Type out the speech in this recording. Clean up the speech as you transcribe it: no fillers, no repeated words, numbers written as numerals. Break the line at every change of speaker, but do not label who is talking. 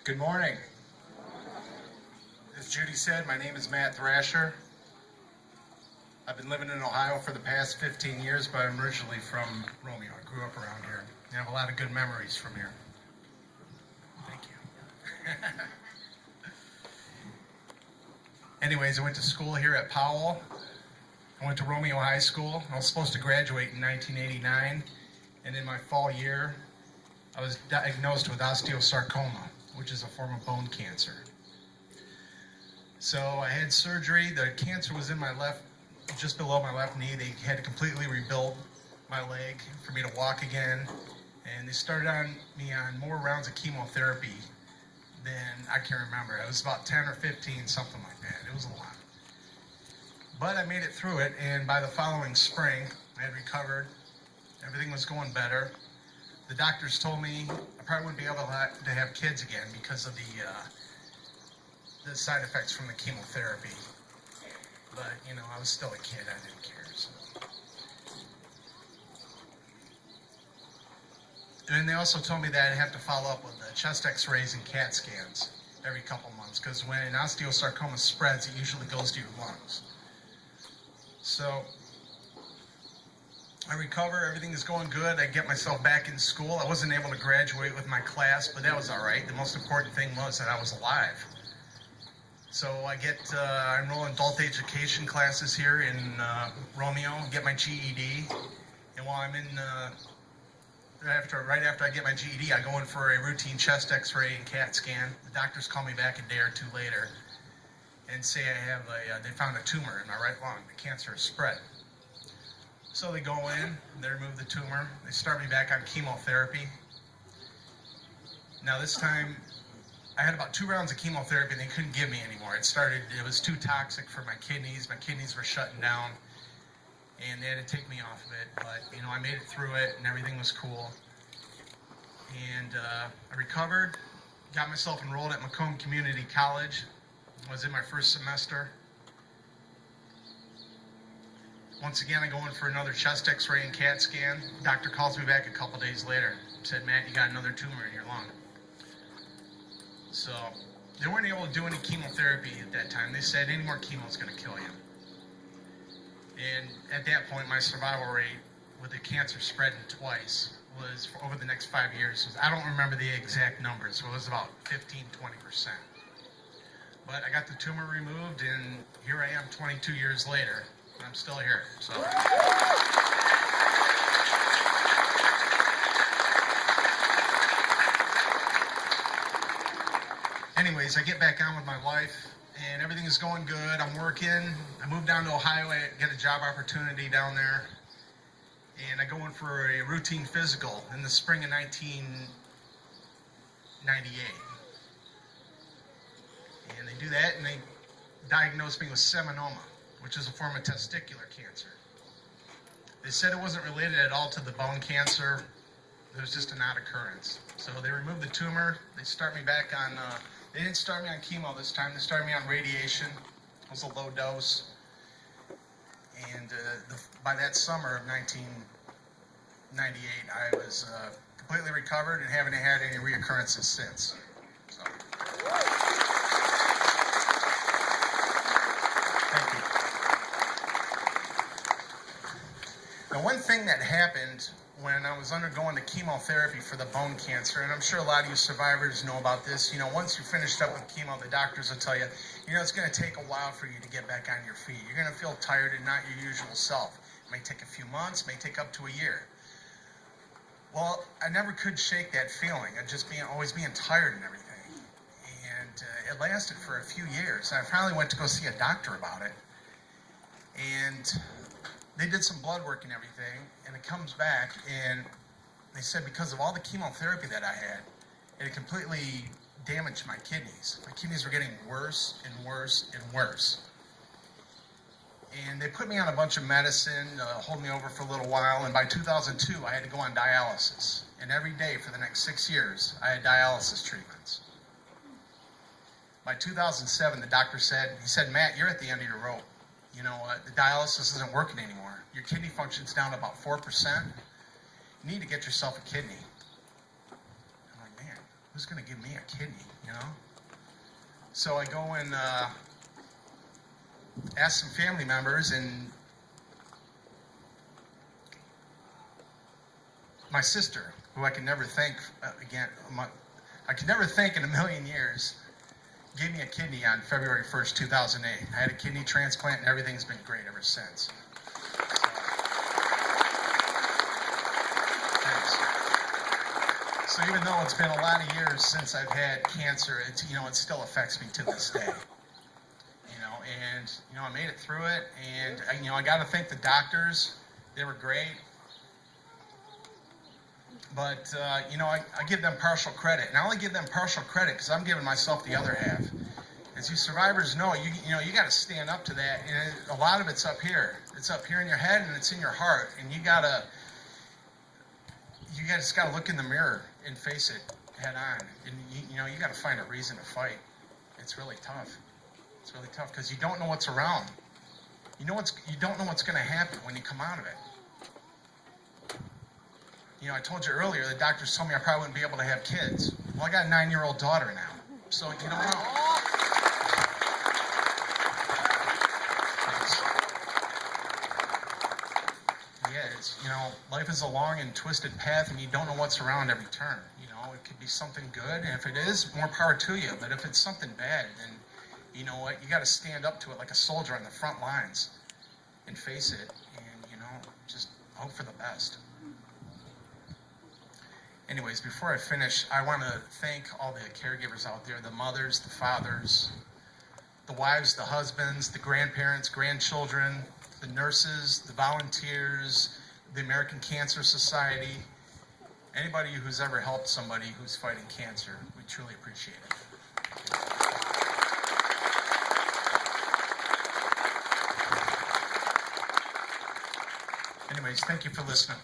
Good morning. As Judy said, my name is Matt Thrasher. I've been living in Ohio for the past 15 years, but I'm originally from Romeo. I grew up around here. I have a lot of good memories from here. Thank you. Anyways, I went to school here at Powell. I went to Romeo High School. I was supposed to graduate in 1989, and in my fall year, I was diagnosed with osteosarcoma, which is a form of bone cancer. So I had surgery. The cancer was in my left, just below my left knee. They had to completely rebuild my leg for me to walk again. And they started me on more rounds of chemotherapy than I can remember. It was about 10 or 15, something like that. It was a lot. But I made it through it, and by the following spring, I had recovered. Everything was going better. The doctors told me I probably wouldn't be able to have kids again because of the side effects from the chemotherapy. But, you know, I was still a kid. I didn't care. So. And they also told me that I'd have to follow up with the chest x-rays and CAT scans every couple months, because when an osteosarcoma spreads, it usually goes to your lungs. So I recover, everything is going good. I get myself back in school. I wasn't able to graduate with my class, but that was all right. The most important thing was that I was alive. So I enroll in adult education classes here in Romeo, get my GED. And while I'm in, right after I get my GED, I go in for a routine chest x-ray and CAT scan. The doctors call me back a day or two later and say they found a tumor in my right lung. The cancer has spread. So they go in, they remove the tumor, they start me back on chemotherapy. Now this time, I had about 2 rounds of chemotherapy and they couldn't give me anymore. It was too toxic for my kidneys were shutting down, and they had to take me off of it. But, you know, I made it through it and everything was cool. And I recovered, got myself enrolled at Macomb Community College. I was in my first semester. Once again, I go in for another chest x-ray and CAT scan. Doctor calls me back a couple days later. Said, Matt, you got another tumor in your lung. So they weren't able to do any chemotherapy at that time. They said any more chemo is going to kill you. And at that point, my survival rate with the cancer spreading twice was, for over the next 5 years, I don't remember the exact numbers, but it was about 15-20%. But I got the tumor removed, and here I am 22 years later. I'm still here. So. Anyways, I get back on with my life, and everything is going good. I'm working. I moved down to Ohio. I get a job opportunity down there, and I go in for a routine physical in the spring of 1998. And they do that, and they diagnose me with seminoma, which is a form of testicular cancer. They said it wasn't related at all to the bone cancer. It was just an odd occurrence. So they removed the tumor. They start me back on, they didn't start me on chemo this time. They started me on radiation. It was a low dose. And by that summer of 1998, I was completely recovered and haven't had any reoccurrences since. So. Thank you. Now, one thing that happened when I was undergoing the chemotherapy for the bone cancer, and I'm sure a lot of you survivors know about this, you know, once you're finished up with chemo, the doctors will tell you, you know, it's going to take a while for you to get back on your feet. You're going to feel tired and not your usual self. It may take a few months, may take up to a year. Well, I never could shake that feeling of just always being tired and everything. And it lasted for a few years. I finally went to go see a doctor about it. And they did some blood work and everything, and it comes back, and they said because of all the chemotherapy that I had, it had completely damaged my kidneys. My kidneys were getting worse and worse and worse. And they put me on a bunch of medicine, hold me over for a little while, and by 2002, I had to go on dialysis. And every day for the next 6 years, I had dialysis treatments. By 2007, the doctor said, Matt, you're at the end of your rope. You know, the dialysis isn't working anymore. Your kidney function's down to about 4%. You need to get yourself a kidney. I'm like, man, who's going to give me a kidney, you know? So I go and ask some family members, and my sister, who I can never thank I can never thank in a million years, gave me a kidney on February 1st, 2008. I had a kidney transplant, and everything's been great ever since. So even though it's been a lot of years since I've had cancer, it still affects me to this day. And I made it through it, and I got to thank the doctors. They were great. But, I give them partial credit. And I only give them partial credit because I'm giving myself the other half. As you survivors know, you got to stand up to that. And a lot of it's up here. It's up here in your head, and it's in your heart. And you just got to look in the mirror and face it head on. And, you got to find a reason to fight. It's really tough. It's really tough because you don't know what's around. You don't know what's going to happen when you come out of it. I told you earlier, the doctors told me I probably wouldn't be able to have kids. Well, I got a 9-year-old daughter now, so you don't know. Life is a long and twisted path, and you don't know what's around every turn. It could be something good, and if it is, more power to you. But if it's something bad, then you know what? You got to stand up to it like a soldier on the front lines and face it, and just hope for the best. Anyways, before I finish, I want to thank all the caregivers out there, the mothers, the fathers, the wives, the husbands, the grandparents, grandchildren, the nurses, the volunteers, the American Cancer Society, anybody who's ever helped somebody who's fighting cancer. We truly appreciate it. Anyways, thank you for listening.